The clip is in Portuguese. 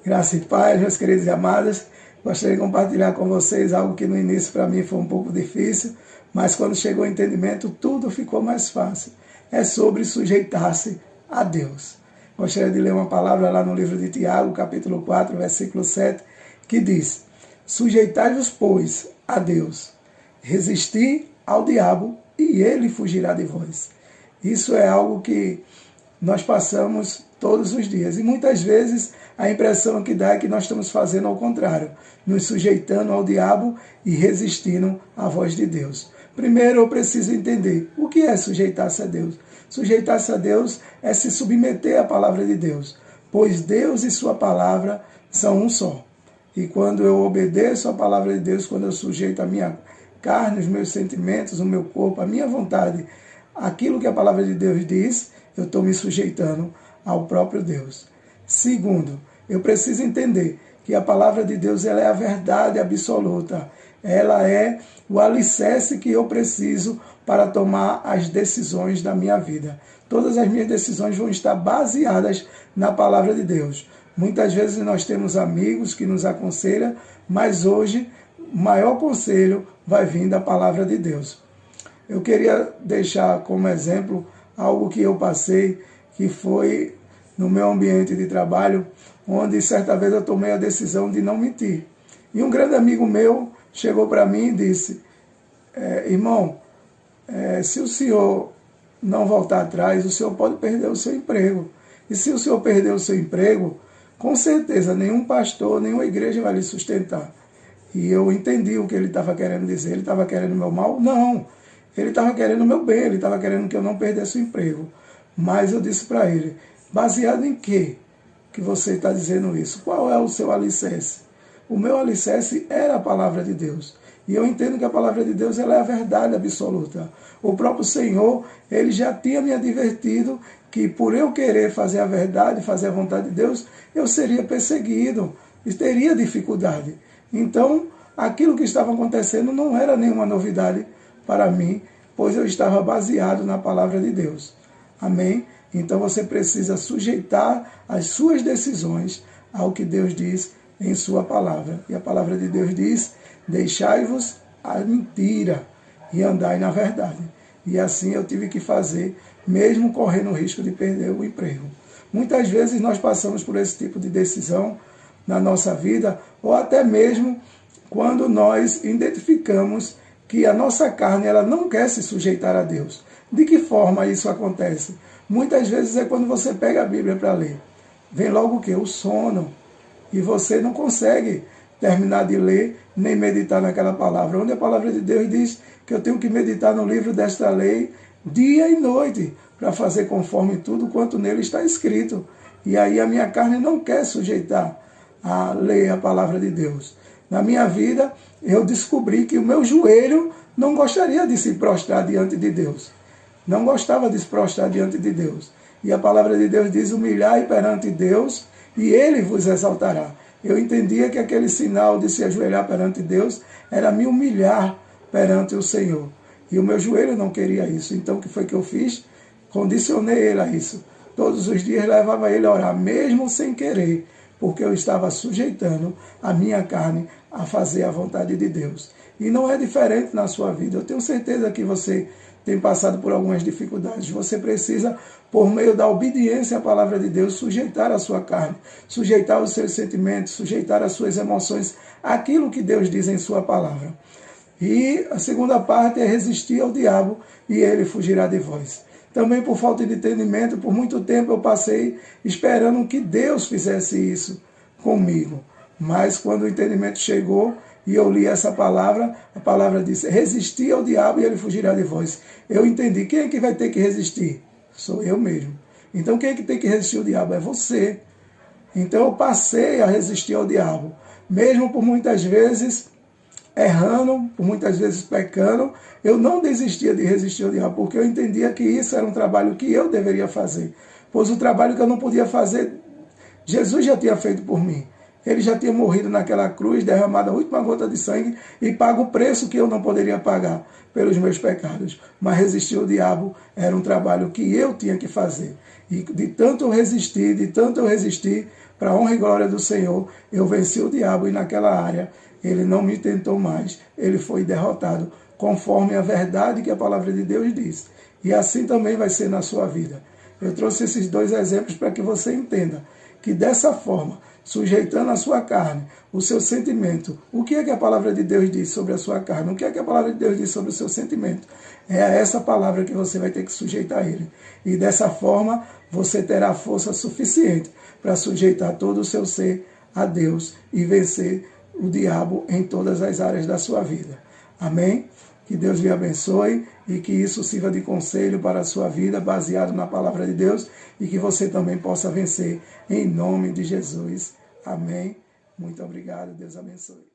Graça e paz, meus queridos e amados. Gostaria de compartilhar com vocês algo que no início para mim foi um pouco difícil, mas quando chegou o entendimento, tudo ficou mais fácil. É sobre sujeitar-se a Deus. Gostaria de ler uma palavra lá no livro de Tiago, capítulo 4, versículo 7, que diz: Sujeitai-vos, pois, a Deus, resisti ao diabo e ele fugirá de vós. Isso é algo que nós passamos todos os dias. E muitas vezes a impressão que dá é que nós estamos fazendo ao contrário, nos sujeitando ao diabo e resistindo à voz de Deus. Primeiro eu preciso entender o que é sujeitar-se a Deus. Sujeitar-se a Deus é se submeter à palavra de Deus, pois Deus e sua palavra são um só. E quando eu obedeço à palavra de Deus, quando eu sujeito a minha carne, os meus sentimentos, o meu corpo, a minha vontade, aquilo que a palavra de Deus diz, eu estou me sujeitando ao próprio Deus. Segundo, eu preciso entender que a palavra de Deus ela é a verdade absoluta. Ela é o alicerce que eu preciso para tomar as decisões da minha vida. Todas as minhas decisões vão estar baseadas na palavra de Deus. Muitas vezes nós temos amigos que nos aconselham, mas hoje o maior conselho vai vir da palavra de Deus. Eu queria deixar como exemplo algo que eu passei, que foi no meu ambiente de trabalho, onde certa vez eu tomei a decisão de não mentir. E um grande amigo meu chegou para mim e disse: irmão, se o senhor não voltar atrás, o senhor pode perder o seu emprego. E se o senhor perder o seu emprego, com certeza nenhum pastor, nenhuma igreja vai lhe sustentar. E eu entendi o que ele estava querendo dizer. Ele estava querendo o meu mal? Não. Ele estava querendo o meu bem, ele estava querendo que eu não perdesse o emprego. Mas eu disse para ele: baseado em quê que você está dizendo isso? Qual é o seu alicerce? O meu alicerce era a palavra de Deus. E eu entendo que a palavra de Deus ela é a verdade absoluta. O próprio Senhor, ele já tinha me advertido que por eu querer fazer a verdade, fazer a vontade de Deus, eu seria perseguido e teria dificuldade. Então, aquilo que estava acontecendo não era nenhuma novidade para mim, pois eu estava baseado na palavra de Deus. Amém? Então você precisa sujeitar as suas decisões ao que Deus diz em sua palavra. E a palavra de Deus diz: deixai-vos a mentira e andai na verdade. E assim eu tive que fazer, mesmo correndo o risco de perder o emprego. Muitas vezes nós passamos por esse tipo de decisão na nossa vida, ou até mesmo quando nós identificamos que a nossa carne ela não quer se sujeitar a Deus. De que forma isso acontece? Muitas vezes é quando você pega a Bíblia para ler. Vem logo o quê? O sono. E você não consegue terminar de ler, nem meditar naquela palavra. Onde a palavra de Deus diz que eu tenho que meditar no livro desta lei dia e noite, para fazer conforme tudo quanto nele está escrito. E aí a minha carne não quer sujeitar a ler a palavra de Deus. Na minha vida, eu descobri que o meu joelho não gostaria de se prostrar diante de Deus. Não gostava de se prostrar diante de Deus. E a palavra de Deus diz: humilhai perante Deus e Ele vos exaltará. Eu entendia que aquele sinal de se ajoelhar perante Deus era me humilhar perante o Senhor. E o meu joelho não queria isso. Então o que foi que eu fiz? Condicionei ele a isso. Todos os dias levava ele a orar, mesmo sem querer, porque eu estava sujeitando a minha carne a fazer a vontade de Deus. E não é diferente na sua vida. Eu tenho certeza que você tem passado por algumas dificuldades. Você precisa, por meio da obediência à palavra de Deus, sujeitar a sua carne, sujeitar os seus sentimentos, sujeitar as suas emoções, aquilo que Deus diz em sua palavra. E a segunda parte é resistir ao diabo e ele fugirá de vós. Também por falta de entendimento, por muito tempo eu passei esperando que Deus fizesse isso comigo. Mas quando o entendimento chegou e eu li essa palavra, a palavra disse: resistir ao diabo e ele fugirá de vós. Eu entendi, quem é que vai ter que resistir? Sou eu mesmo. Então quem é que tem que resistir ao diabo? É você. Então eu passei a resistir ao diabo, mesmo por muitas vezes errando, por muitas vezes pecando, eu não desistia de resistir ao diabo, porque eu entendia que isso era um trabalho que eu deveria fazer. Pois o trabalho que eu não podia fazer, Jesus já tinha feito por mim. Ele já tinha morrido naquela cruz, derramado a última gota de sangue e pago o preço que eu não poderia pagar pelos meus pecados. Mas resistir ao diabo era um trabalho que eu tinha que fazer. E de tanto eu resistir, para a honra e glória do Senhor, eu venci o diabo e naquela área ele não me tentou mais, ele foi derrotado, conforme a verdade que a palavra de Deus diz. E assim também vai ser na sua vida. Eu trouxe esses 2 exemplos para que você entenda que dessa forma, sujeitando a sua carne, o seu sentimento, o que é que a palavra de Deus diz sobre a sua carne? O que é que a palavra de Deus diz sobre o seu sentimento? É a essa palavra que você vai ter que sujeitar ele. E dessa forma, você terá força suficiente para sujeitar todo o seu ser a Deus e vencer o diabo em todas as áreas da sua vida. Amém? Que Deus lhe abençoe e que isso sirva de conselho para a sua vida, baseado na palavra de Deus, e que você também possa vencer em nome de Jesus. Amém? Muito obrigado. Deus abençoe.